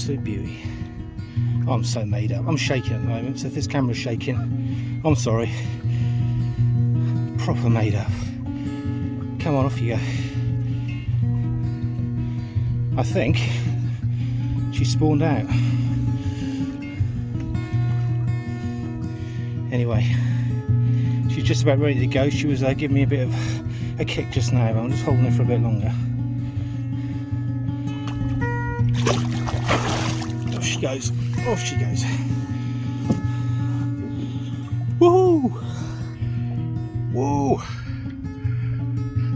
absolute beauty. I'm so made up. I'm shaking at the moment, so if this camera's shaking, I'm sorry. Proper made up. Come on, off you go. I think she spawned out. Anyway, she's just about ready to go. She was giving me a bit of a kick just now, but I'm just holding her for a bit longer. Off she goes. Off she goes. Woohoo! Whoa!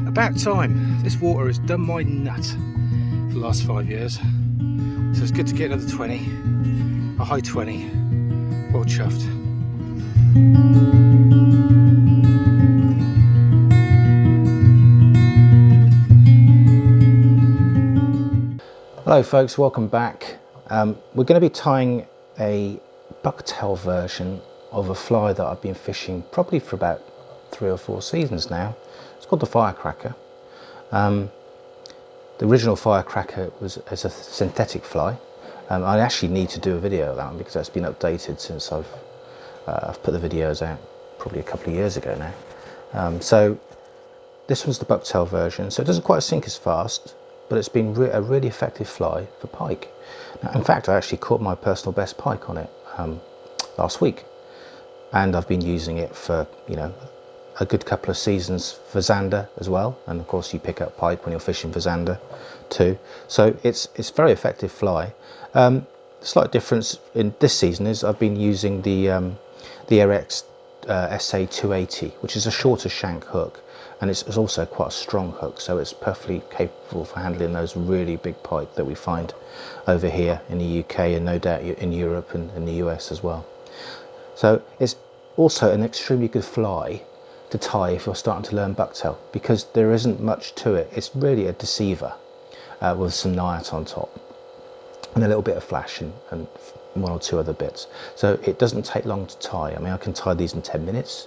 About time. This water has done my nut for the last 5 years. So it's good to get another 20. A high 20. Well chuffed. Hello folks, welcome back. We're going to be tying a bucktail version of a fly that I've been fishing probably for about 3 or 4 seasons now. It's called the Firecracker. The original Firecracker was as a synthetic fly. I actually need to do a video of that one because that's been updated since I've put the videos out probably a couple of years ago now. So this was the bucktail version, so it doesn't quite sink as fast, but it's been a really effective fly for pike. Now, in fact, I actually caught my personal best pike on it last week, and I've been using it for, you know, a good couple of seasons for zander as well, and of course you pick up pike when you're fishing for zander too. So it's a very effective fly. The slight difference in this season is I've been using the Ahrex SA280, which is a shorter shank hook, and it's also quite a strong hook, so it's perfectly capable for handling those really big pike that we find over here in the UK and no doubt in Europe and in the US as well. So it's also an extremely good fly to tie if you're starting to learn bucktail, because there isn't much to it. It's really a deceiver with some Nayat on top and a little bit of flash and 1 or 2 other bits. So it doesn't take long to tie. I mean, I can tie these in 10 minutes.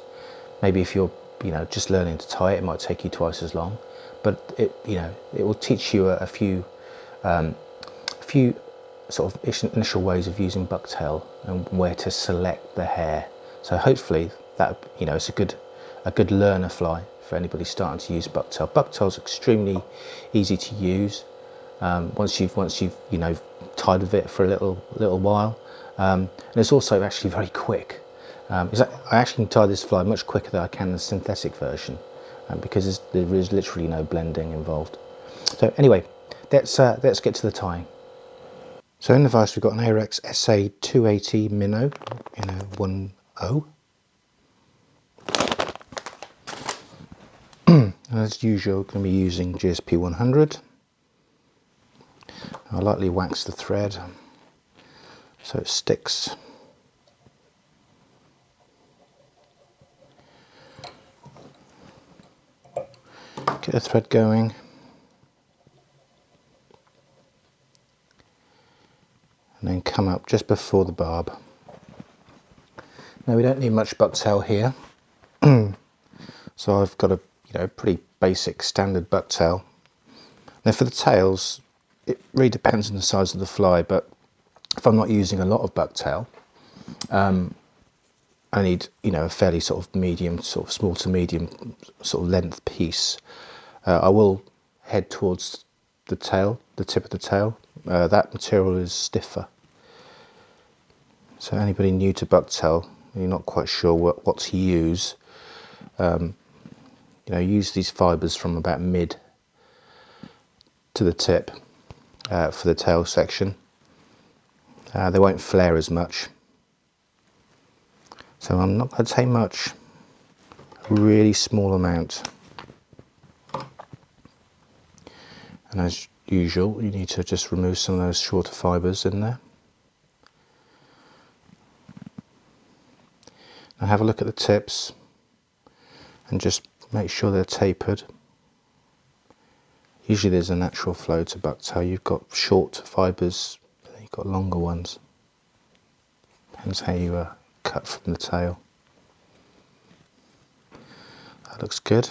Maybe if you're, you know, just learning to tie it, it might take you twice as long, but it, you know, it will teach you a few sort of initial ways of using bucktail and where to select the hair. So hopefully that, you know, it's a good learner fly for anybody starting to use bucktail. Bucktail's extremely easy to use once you've you know, tied with it for a little while, and it's also actually very quick. I actually can tie this fly much quicker than I can the synthetic version, because there is literally no blending involved. So anyway, let's get to the tying. So in the vise we've got an Ahrex SA280 minnow in a 1.0. And as usual, going to be using GSP 100. I'll lightly wax the thread so it sticks. Get the thread going. And then come up just before the barb. Now we don't need much bucktail here. So I've got a, you know, pretty basic standard bucktail. Now for the tails, it really depends on the size of the fly, but if I'm not using a lot of bucktail, I need, you know, a fairly sort of medium, sort of small to medium sort of length piece. I will head towards the tail, the tip of the tail. That material is stiffer. So anybody new to bucktail, you're not quite sure what to use, you know, use these fibres from about mid to the tip for the tail section. They won't flare as much. So I'm not going to take much, a really small amount. And as usual, you need to just remove some of those shorter fibres in there. Now have a look at the tips and just make sure they're tapered. Usually there's a natural flow to bucktail. You've got short fibres, you've got longer ones. Depends how you cut from the tail. That looks good.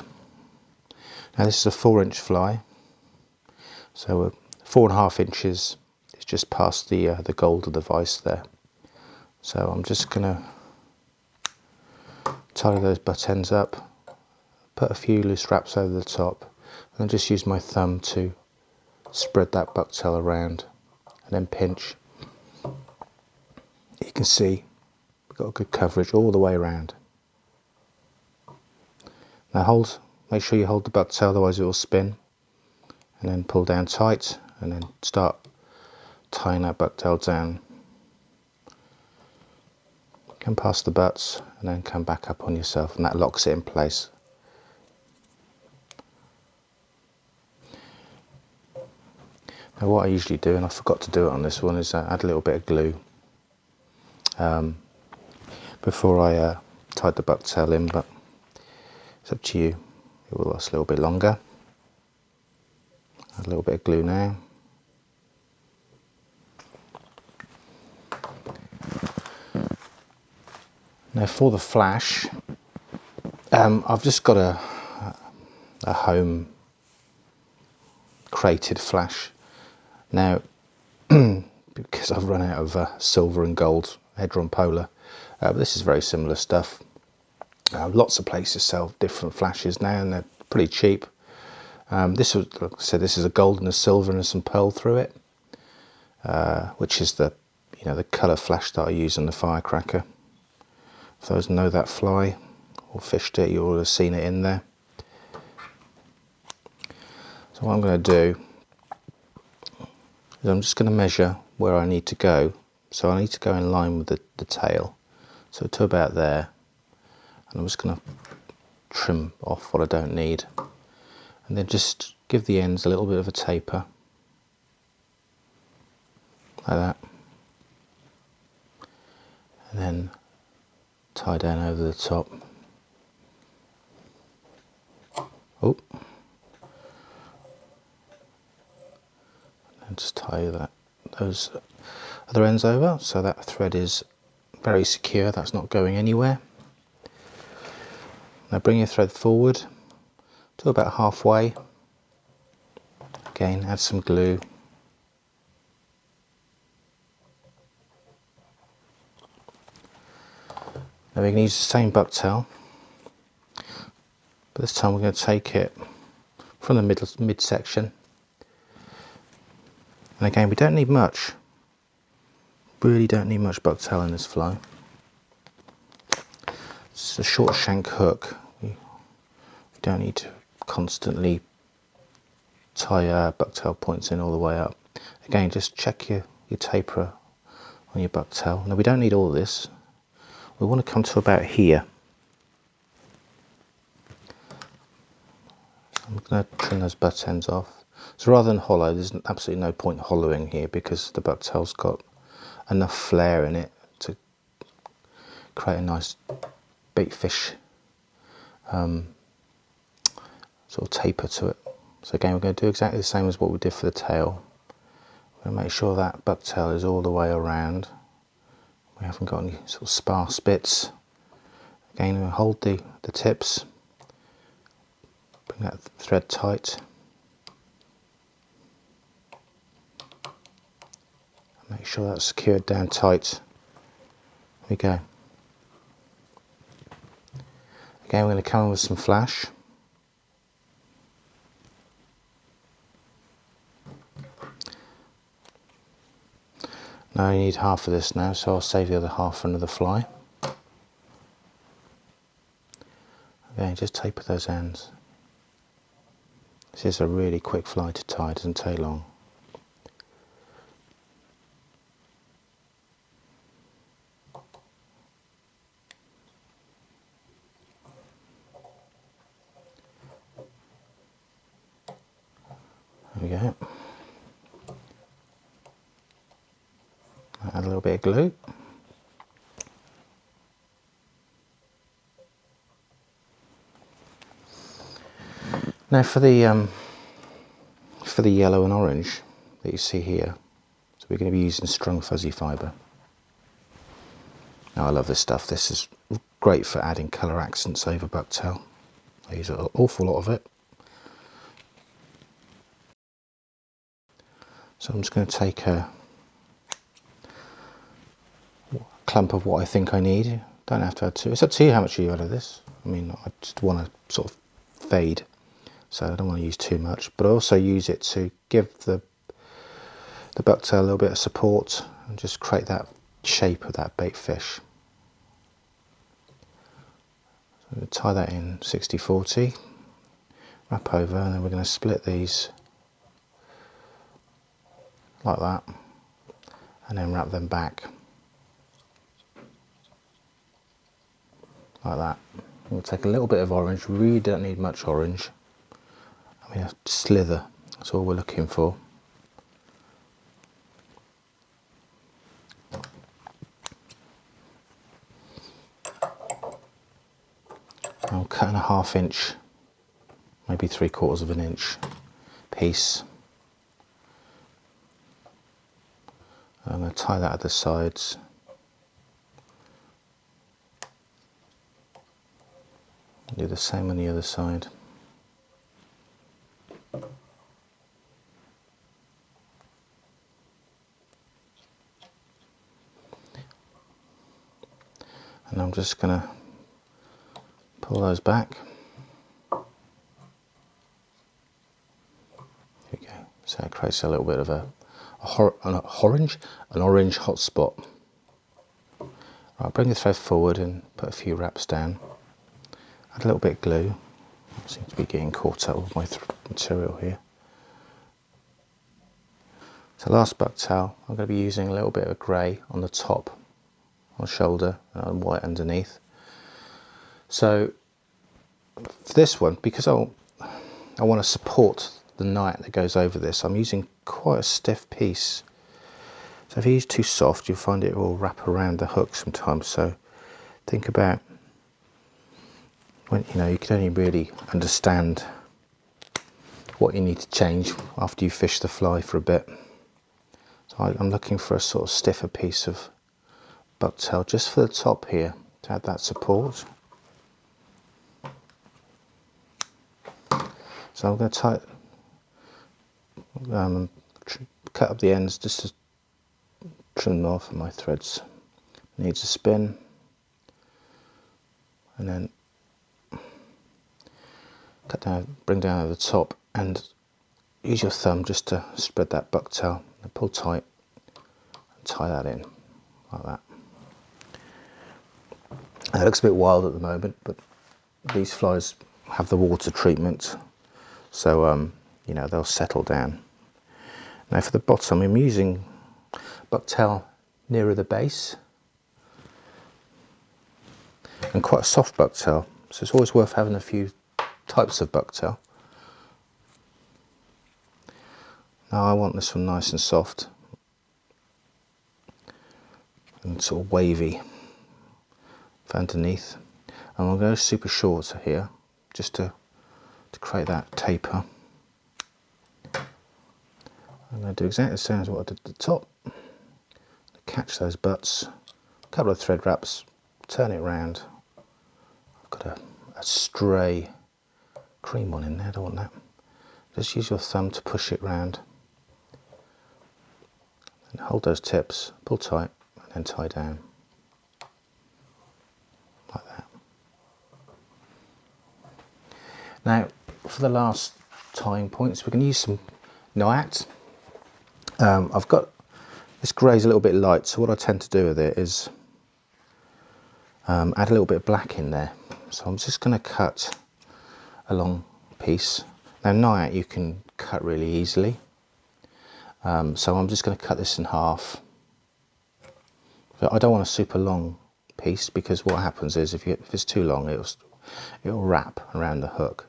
Now this is a 4-inch fly, so 4.5 inches is just past the gold of the vice there. So I'm just going to tidy those butt ends up, put a few loose wraps over the top, and then just use my thumb to spread that bucktail around and then pinch. You can see we've got a good coverage all the way around. Now make sure you hold the bucktail, otherwise it will spin, and then pull down tight and then start tying that bucktail down. Come past the butts and then come back up on yourself, and that locks it in place. Now what I usually do, and I forgot to do it on this one, is add a little bit of glue before I tied the bucktail in, but it's up to you. It will last a little bit longer. Add a little bit of glue now. Now for the flash, I've just got a home created flash. Now, because I've run out of silver and gold Hedron Polar, but this is very similar stuff. Lots of places sell different flashes now, and they're pretty cheap. This was, like I said, this is a gold and a silver and some pearl through it, which is the colour flash that I use on the Firecracker. For those who know that fly or fished it, you will have seen it in there. So what I'm going to do is I'm just going to measure where I need to go. So I need to go in line with the tail, so to about there, and I'm just going to trim off what I don't need, and then just give the ends a little bit of a taper, like that, and then tie down over the top. Oh, and just tie those other ends over, so that thread is very secure, that's not going anywhere. Now bring your thread forward to about halfway. Again, add some glue. Now we can use the same bucktail, but this time we're going to take it from the midsection. And again, we don't need much. Really don't need much bucktail in this fly. It's a short shank hook. We don't need to constantly tie bucktail points in all the way up. Again, just check your taper on your bucktail. Now we don't need all this. We want to come to about here. I'm going to trim those butt ends off. So rather than hollow, there's absolutely no point hollowing here because the bucktail's got enough flare in it to create a nice bait fish sort of taper to it. So again, we're going to do exactly the same as what we did for the tail. We're going to make sure that bucktail is all the way around. We haven't got any sort of sparse bits. Again, we'll hold the tips, bring that thread tight, make sure that's secured down tight. There we go. Again, we're going to come in with some flash. Now I need half of this now, so I'll save the other half for another fly. Again, just taper those ends. This is a really quick fly to tie, it doesn't take long. There we go. Add a little bit of glue. Now for the yellow and orange that you see here, so we're going to be using Strung Fuzzy fibre. Now I love this stuff. This is great for adding colour accents over bucktail. I use an awful lot of it. So I'm just going to take a clump of what I think I need. Don't have to add too. It's up to you how much you add of this. I mean, I just want to sort of fade, so I don't want to use too much, but I also use it to give the bucktail a little bit of support and just create that shape of that bait fish. So I'm going to tie that in 60-40, wrap over, and then we're going to split these like that, and then wrap them back like that. We'll take a little bit of orange. We really don't need much orange. I mean, a slither, that's all we're looking for. I'll cut in a 1/2 inch, maybe 3/4 of an inch piece. I'm going to tie that at the sides. Do the same on the other side. And I'm just going to pull those back. There we go. So it creates a little bit of an orange hot spot. Right, bring the thread forward and put a few wraps down. Add a little bit of glue. I seem to be getting caught up with my material here. So last bucktail, I'm going to be using a little bit of grey on the top, on the shoulder, and white underneath. So for this one, because I want to support the Nayat that goes over this, I'm using quite a stiff piece. So if you use too soft, you'll find it will wrap around the hook sometimes. So think about when you can only really understand what you need to change after you fish the fly for a bit. So I'm looking for a sort of stiffer piece of bucktail just for the top here to add that support. So I'm going to cut up the ends just to trim them off, and my threads needs a spin, and then cut down, bring down over the top, and use your thumb just to spread that bucktail and pull tight and tie that in like that. It looks a bit wild at the moment, but these flies have the water treatment, so they'll settle down. Now for the bottom, I'm using bucktail nearer the base, and quite a soft bucktail, so it's always worth having a few types of bucktail. Now I want this one nice and soft and sort of wavy for underneath, and I'll go super short here just to create that taper. I'm going to do exactly the same as what I did at the top. Catch those butts, a couple of thread wraps, turn it around. I've got a stray cream one in there, I don't want that. Just use your thumb to push it round and hold those tips, pull tight, and then tie down like that. Now for the last tying points, we're going to use some Nayat. I've got this grey's a little bit light, so what I tend to do with it is add a little bit of black in there. So I'm just going to cut a long piece. Now Nayat you can cut really easily, so I'm just going to cut this in half. So I don't want a super long piece, because what happens is if it's too long, it'll wrap around the hook,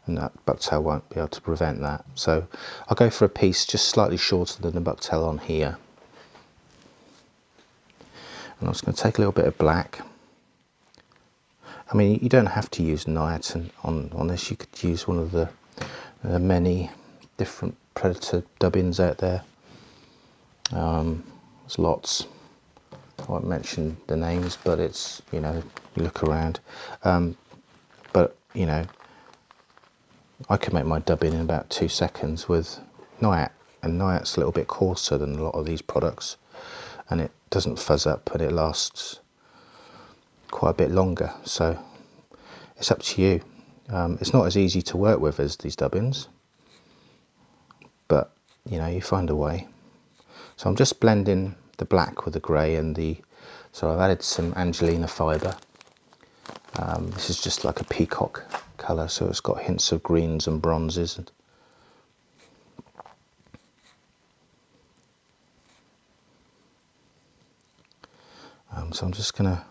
and that bucktail won't be able to prevent that. So I'll go for a piece just slightly shorter than the bucktail on here. And I'm just going to take a little bit of black. I mean, you don't have to use Nayat on this. You could use one of the many different predator dubbings out there. There's lots. I won't mention the names, but it's, you look around. But I can make my dubbing in about 2 seconds with Nayat, and Nayat's a little bit coarser than a lot of these products. and it doesn't fuzz up, and it lasts quite a bit longer. So it's up to you. It's not as easy to work with as these dubbins, but you know, you find a way. So I'm just blending the black with the grey and so I've added some Angelina fibre. This is just like a peacock colour, so it's got hints of greens and bronzes. So I'm just gonna,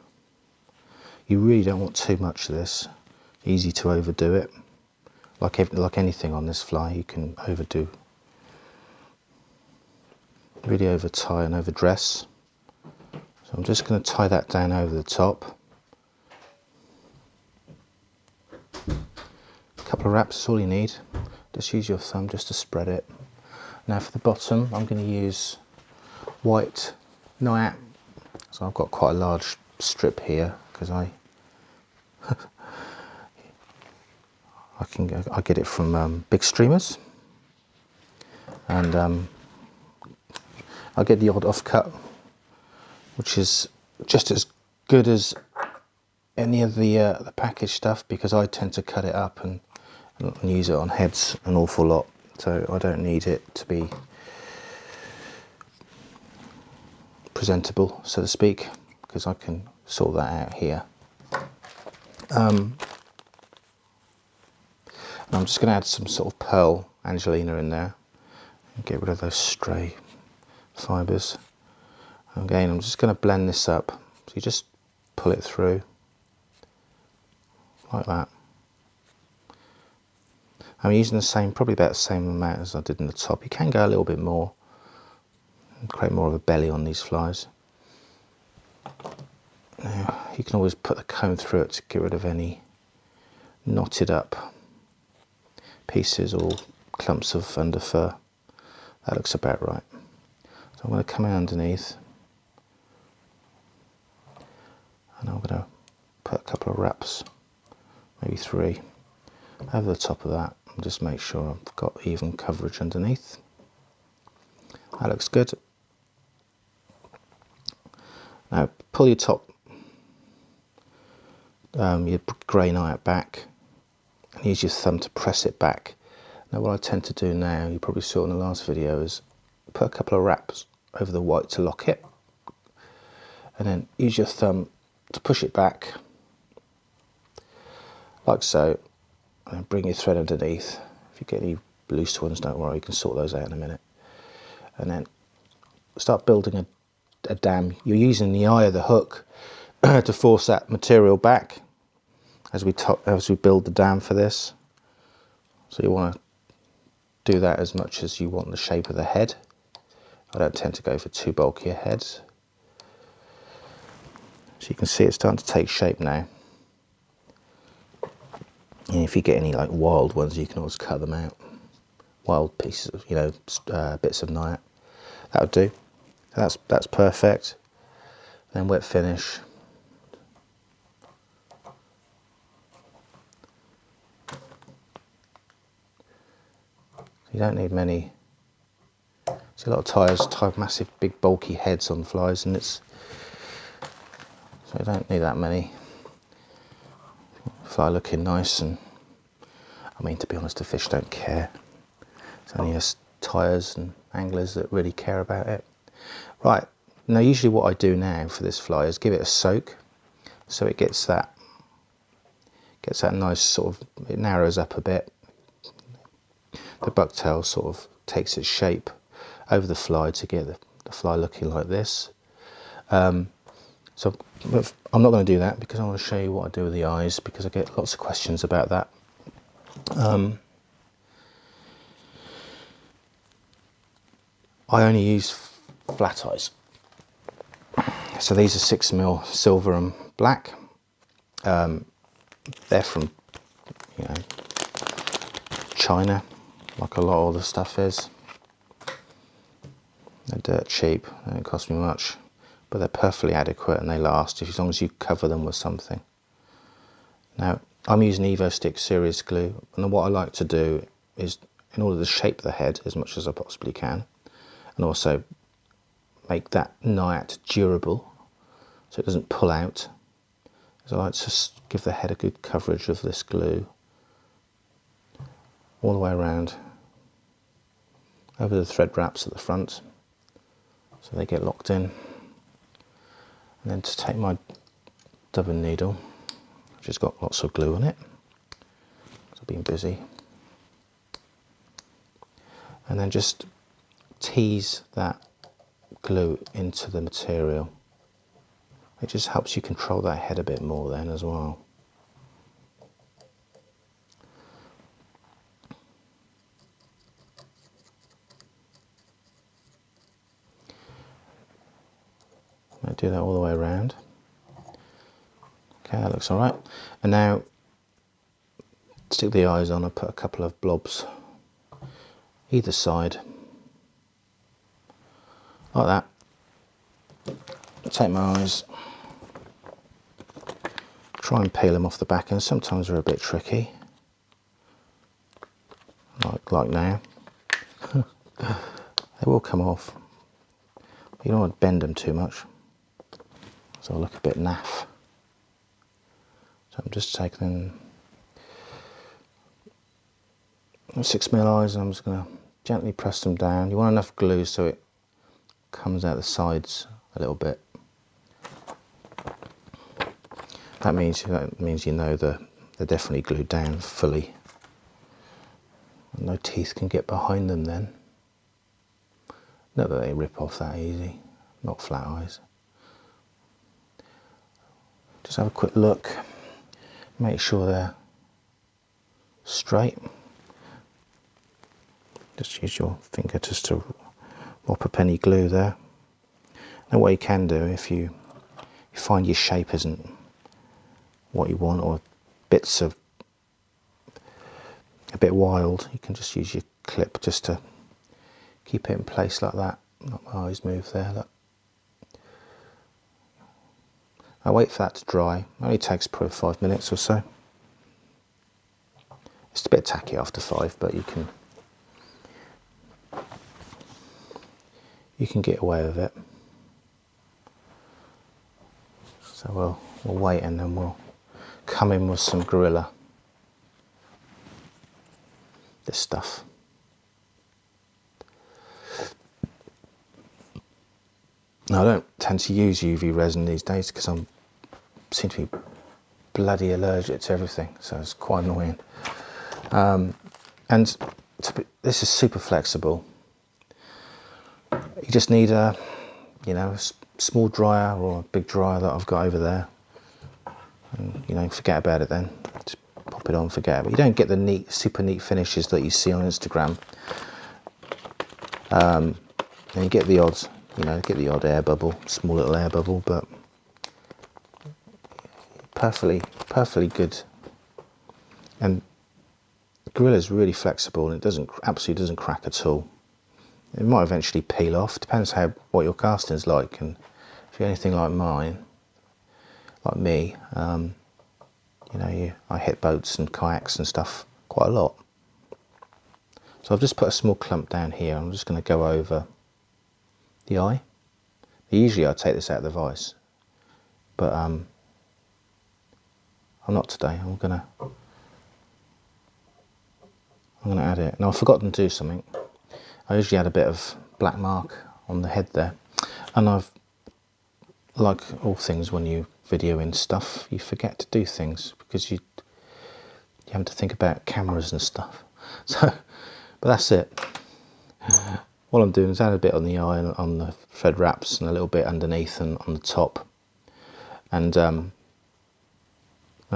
you really don't want too much of this, easy to overdo it. Like anything on this fly, you can overdo, really over tie and overdress. So I'm just going to tie that down over the top. A couple of wraps is all you need. Just use your thumb just to spread it. Now for the bottom, I'm going to use white Nayat. So I've got quite a large strip here because I get it from Bigstreamers, and I get the odd offcut, which is just as good as any of the package stuff, because I tend to cut it up and use it on heads an awful lot, so I don't need it to be presentable, so to speak, because I can sort that out here. And I'm just going to add some sort of pearl Angelina in there and get rid of those stray fibres. Again, I'm just going to blend this up, so you just pull it through like that. I'm using the same, probably about the same amount as I did in the top. You can go a little bit more and create more of a belly on these flies. Now, you can always put the comb through it to get rid of any knotted up pieces or clumps of under fur. That looks about right. So I'm going to come in underneath, and I'm going to put a couple of wraps, maybe 3, over the top of that, and just make sure I've got even coverage underneath. That looks good. Now pull your top, your grey Nayat back, and use your thumb to press it back. Now what I tend to do now, you probably saw in the last video, is put a couple of wraps over the white to lock it, and then use your thumb to push it back, like so, and then bring your thread underneath. If you get any loose ones, don't worry, you can sort those out in a minute. And then start building a dam. You're using the eye of the hook to force that material back as we build the dam for this. So you want to do that as much as you want the shape of the head. I don't tend to go for too bulky a heads. So you can see it's starting to take shape now. And if you get any like wild ones, you can always cut them out. Wild pieces of, you know, bits of Nayat. That would do. That's perfect. Then wet finish. You don't need many. See, a lot of tyres tie massive, big, bulky heads on flies, and so you don't need that many. Fly looking nice, and I mean, to be honest, the fish don't care. It's only us tyres and anglers that really care about it. Right, now usually what I do now for this fly is give it a soak, so it gets that nice sort of, it narrows up a bit. The bucktail sort of takes its shape over the fly to get the fly looking like this. So I'm not going to do that because I want to show you what I do with the eyes, because I get lots of questions about that. I only use flat eyes. So these are 6mm silver and black. They're from, you know, China, like a lot of the stuff is. They're dirt cheap, they don't cost me much, but they're perfectly adequate and they last as long as you cover them with something. Now I'm using Evostik serious glue, and what I like to do is, in order to shape the head as much as I possibly can, and also make that Nayat durable so it doesn't pull out. So I like to give the head a good coverage of this glue all the way around over the thread wraps at the front so they get locked in. And then to take my dubbing needle, which has got lots of glue on it, so I've been busy, and then just tease that glue into the material. It just helps you control that head a bit more then as well. I do that all the way around. Okay, that looks alright. And now stick the eyes on. I put a couple of blobs either side, like that. Take my eyes, try and peel them off the back, and sometimes they're a bit tricky, like now. They will come off, but you don't want to bend them too much, so I'll look a bit naff. So I'm just taking 6mm eyes, and I'm just going to gently press them down. You want enough glue so it comes out the sides a little bit. That means you know they're definitely glued down fully. And no teeth can get behind them then. Not that they rip off that easy, not flat eyes. Just have a quick look, make sure they're straight. Just use your finger just to mop up any glue there. Now what you can do, if you find your shape isn't what you want, or bits of a bit wild, you can just use your clip just to keep it in place like that. Let my eyes move there, look. I wait for that to dry. It only takes probably 5 minutes or so. It's a bit tacky after 5, but you can get away with it. So we'll wait, and then we'll come in with some Gorilla. This stuff. Now, I don't tend to use UV resin these days because I seem to be bloody allergic to everything, so it's quite annoying. And this is super flexible. You just need a small dryer or a big dryer that I've got over there, and forget about it then. Just pop it on, forget it. But you don't get the super neat finishes that you see on Instagram. And you get the odd air bubble, small little air bubble, but perfectly good. And Gorilla is really flexible, and it absolutely doesn't crack at all. It might eventually peel off, depends what your casting is like, and if you're anything like me, I hit boats and kayaks and stuff quite a lot. So I've just put a small clump down here. I'm just going to go over the eye. Usually I take this out of the vise, but I'm not today. I'm gonna add it. Now, I've forgotten to do something. I usually add a bit of black mark on the head there, and like all things when you video in stuff, you forget to do things because you have to think about cameras and stuff. So, but that's it. What I'm doing is add a bit on the eye and on the thread wraps, and a little bit underneath and on the top, and I'm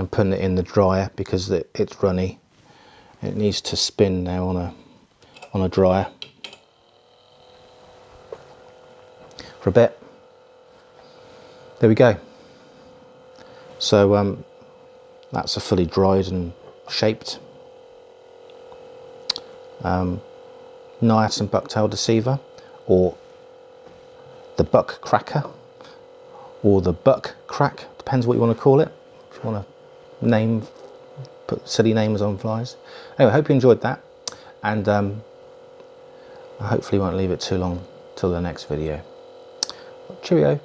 putting it in the dryer because it's runny. It needs to spin now on a dryer for a bit. There we go. So that's a fully dried and shaped Nayat and Bucktail Deceiver, or the Buck Cracker, or the Buck Crack, depends what you want to call it. If you want to put silly names on flies. Anyway, I hope you enjoyed that, and I hopefully won't leave it too long till the next video. Cheerio.